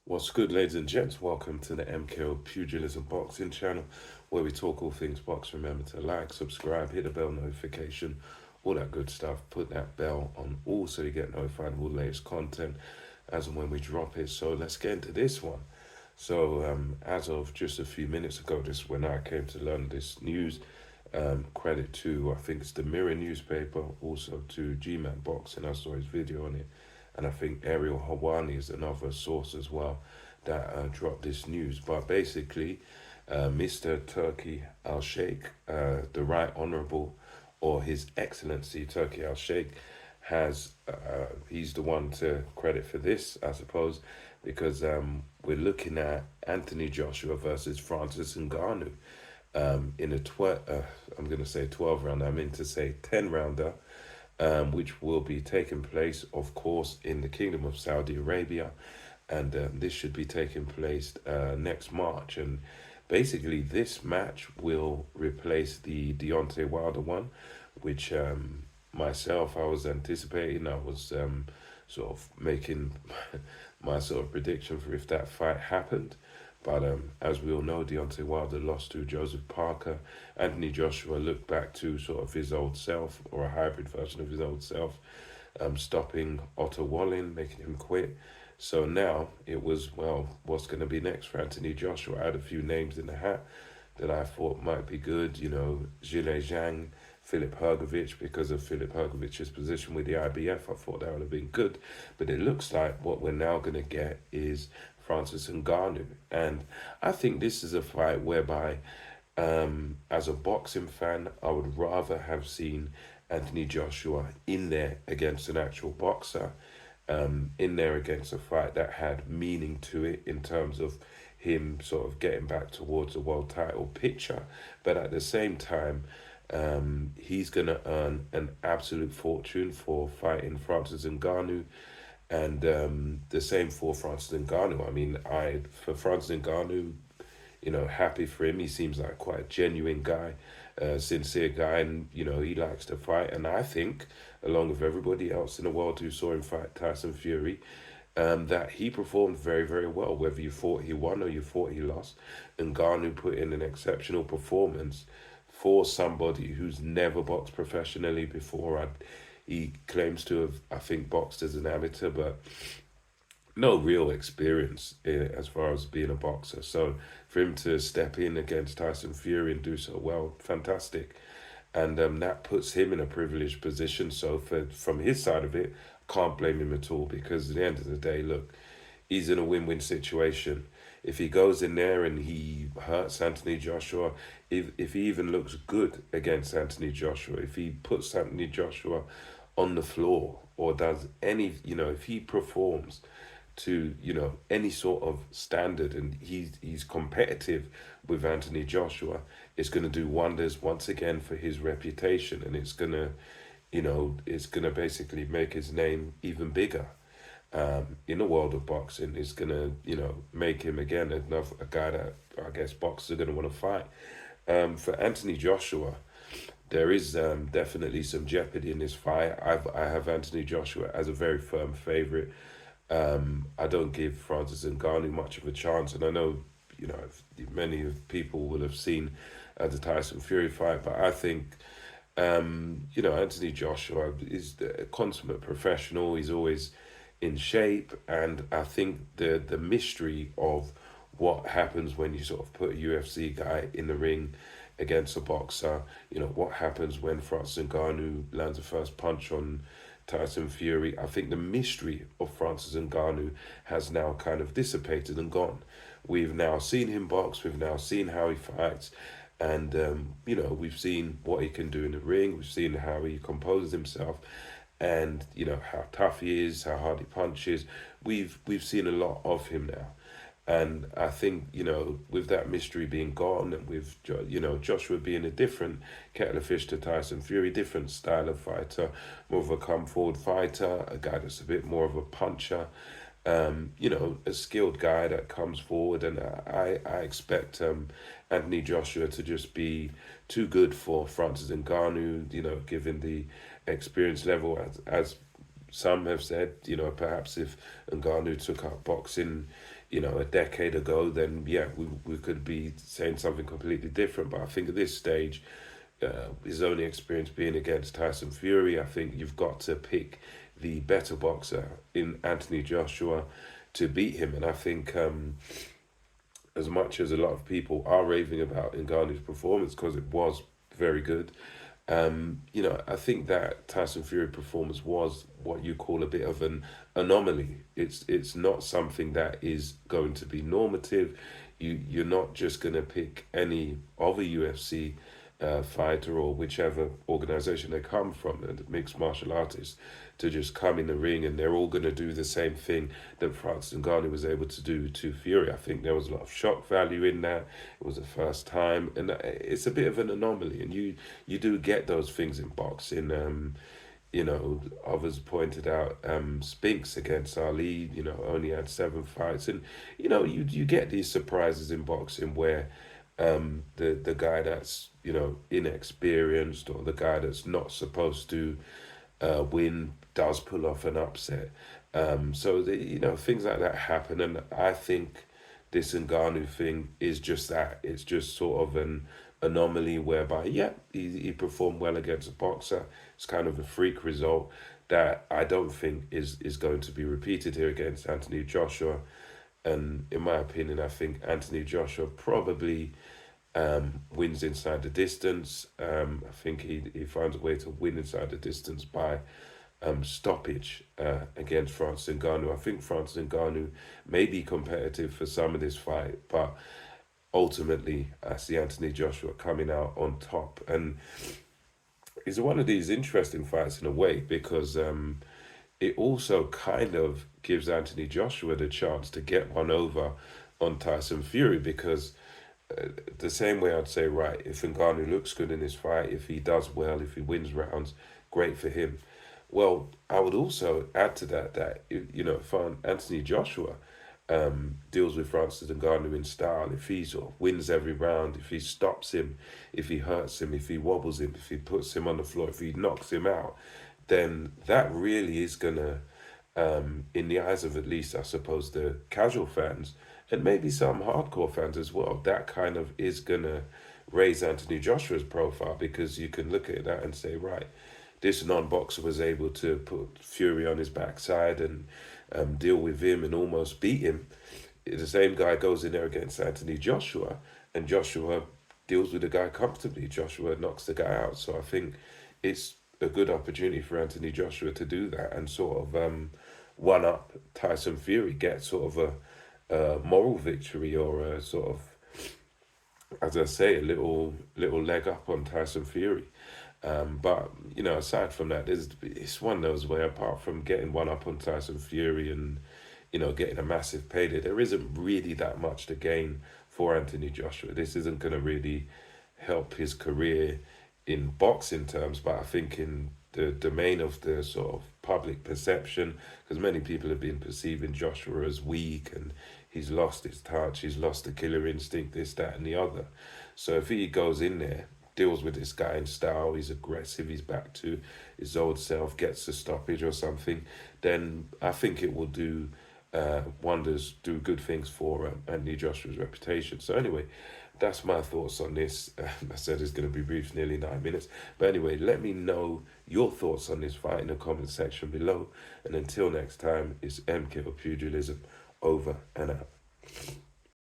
What's good, ladies and gents? Welcome to the MKO Pugilism Boxing channel, where we talk all things box. Remember to like, subscribe, hit the bell notification, all that good stuff. Put that bell on all so you get notified of all the latest content as and when we drop it. So let's get into this one. So as of just a few minutes ago, this is when I came to learn this news. Credit to, I think it's the Mirror newspaper, also to G-Man Boxing. I saw his video on it. And I think Ariel Hawani is another source as well that dropped this news. But basically, Mr. Turki Al-Sheikh, the Right Honourable, or His Excellency Turki Al-Sheikh, he's the one to credit for this, I suppose, because we're looking at Anthony Joshua versus Francis Ngannou in a I'm going to say 12 rounder, I mean to say 10 rounder. Which will be taking place, of course, in the Kingdom of Saudi Arabia. And this should be taking place next March. And basically, this match will replace the Deontay Wilder one, which myself, I was anticipating. I was sort of making my sort of prediction for if that fight happened. But as we all know, Deontay Wilder lost to Joseph Parker. Anthony Joshua looked back to sort of his old self, or a hybrid version of his old self, stopping Otto Wallin, making him quit. So now it was, well, what's going to be next for Anthony Joshua? I had a few names in the hat that I thought might be good. You know, Zhilei Zhang, Filip Hrgović, because of Filip Hrgovic's position with the IBF. I thought that would have been good. But it looks like what we're now going to get is Francis Ngannou. And I think this is a fight whereby, as a boxing fan, I would rather have seen Anthony Joshua in there against an actual boxer, in there against a fight that had meaning to it in terms of him sort of getting back towards a world title picture. But at the same time, he's going to earn an absolute fortune for fighting Francis Ngannou. And the same for Francis Ngannou. I mean, for Francis Ngannou, you know, happy for him. He seems like quite a genuine guy, sincere guy, and, you know, he likes to fight. And I think, along with everybody else in the world who saw him fight Tyson Fury, that he performed very, very well. Whether you thought he won or you thought he lost, Ngannou put in an exceptional performance for somebody who's never boxed professionally before. He claims to have, I think, boxed as an amateur, but no real experience as far as being a boxer. So for him to step in against Tyson Fury and do so well, fantastic. And that puts him in a privileged position. So from his side of it, can't blame him at all, because at the end of the day, look, he's in a win-win situation. If he goes in there and he hurts Anthony Joshua, if he even looks good against Anthony Joshua, if he puts Anthony Joshua on the floor or does any, you know, if he performs to, you know, any sort of standard and he's competitive with Anthony Joshua, it's going to do wonders once again for his reputation, and it's going to, you know, it's going to basically make his name even bigger in the world of boxing. It's going to, you know, make him again a guy that I guess boxers are going to want to fight. For Anthony Joshua, there is definitely some jeopardy in this fight. I have Anthony Joshua as a very firm favourite. I don't give Francis Ngannou much of a chance, and I know, you know, many of people will have seen the Tyson Fury fight, but I think, you know, Anthony Joshua is a consummate professional. He's always in shape, and I think the mystery of what happens when you sort of put a UFC guy in the ring against a boxer, you know, what happens when Francis Ngannou lands a first punch on Tyson Fury. I think the mystery of Francis Ngannou has now kind of dissipated and gone. We've now seen him box, we've now seen how he fights, and, you know, we've seen what he can do in the ring, we've seen how he composes himself, and, you know, how tough he is, how hard he punches. We've seen a lot of him now. And I think, you know, with that mystery being gone, and with, you know, Joshua being a different kettle of fish to Tyson Fury, different style of fighter, more of a come-forward fighter, a guy that's a bit more of a puncher, you know, a skilled guy that comes forward. And I expect Anthony Joshua to just be too good for Francis Ngannou, you know, given the experience level as some have said, perhaps if Ngannou took up boxing, a decade ago, then yeah, we could be saying something completely different. But I think at this stage, his only experience being against Tyson Fury, I think you've got to pick the better boxer in Anthony Joshua to beat him. And I think as much as a lot of people are raving about Ngannou's performance because it was very good, I think that Tyson Fury performance was what you call a bit of an anomaly. It's not something that is going to be normative. You're not just going to pick any other UFC fighter or whichever organization they come from, and mixed martial artists, to just come in the ring and they're all going to do the same thing that Francis Ngannou was able to do to Fury. I think there was a lot of shock value in that. It was the first time, and it's a bit of an anomaly. And you do get those things in boxing. Others pointed out Spinks against Ali, only had 7 fights. And, you get these surprises in boxing where the guy that's, inexperienced, or the guy that's not supposed to win does pull off an upset. So, things like that happen. And I think this Ngannou thing is just that. It's just sort of an anomaly whereby, yeah, he performed well against a boxer. It's kind of a freak result that I don't think is going to be repeated here against Anthony Joshua. And in my opinion, I think Anthony Joshua probably wins inside the distance. I think he finds a way to win inside the distance by stoppage against Francis Ngannou. I think Francis Ngannou may be competitive for some of this fight, but ultimately I see Anthony Joshua coming out on top. And it's one of these interesting fights in a way, because it also kind of gives Anthony Joshua the chance to get one over on Tyson Fury, because the same way I'd say, right, if Ngannou looks good in this fight, if he does well, if he wins rounds, great for him. Well, I would also add to that if Anthony Joshua deals with Francis Ngannou in style, if he sort of wins every round, if he stops him, if he hurts him, if he wobbles him, if he puts him on the floor, if he knocks him out, then that really is gonna, in the eyes of at least, I suppose, the casual fans, and maybe some hardcore fans as well, that kind of is gonna raise Anthony Joshua's profile, because you can look at that and say, right, this non-boxer was able to put Fury on his backside and deal with him and almost beat him. The same guy goes in there against Anthony Joshua, and Joshua deals with the guy comfortably. Joshua knocks the guy out. So I think it's a good opportunity for Anthony Joshua to do that and sort of one up Tyson Fury, get sort of a moral victory, or a sort of, as I say, a little leg up on Tyson Fury. But aside from that, it's one of those where, apart from getting one up on Tyson Fury and getting a massive payday, there isn't really that much to gain for Anthony Joshua. This isn't going to really help his career in boxing terms, but I think in the domain of the sort of public perception, because many people have been perceiving Joshua as weak and he's lost his touch, he's lost the killer instinct, this, that, and the other. So if he goes in there, deals with this guy in style, he's aggressive, he's back to his old self, gets a stoppage or something, then I think it will do wonders, do good things for Anthony Joshua's reputation. So anyway, that's my thoughts on this. I said it's going to be brief, nearly 9 minutes. But anyway, let me know your thoughts on this fight in the comment section below. And until next time, it's MKO Pugilism, over and out.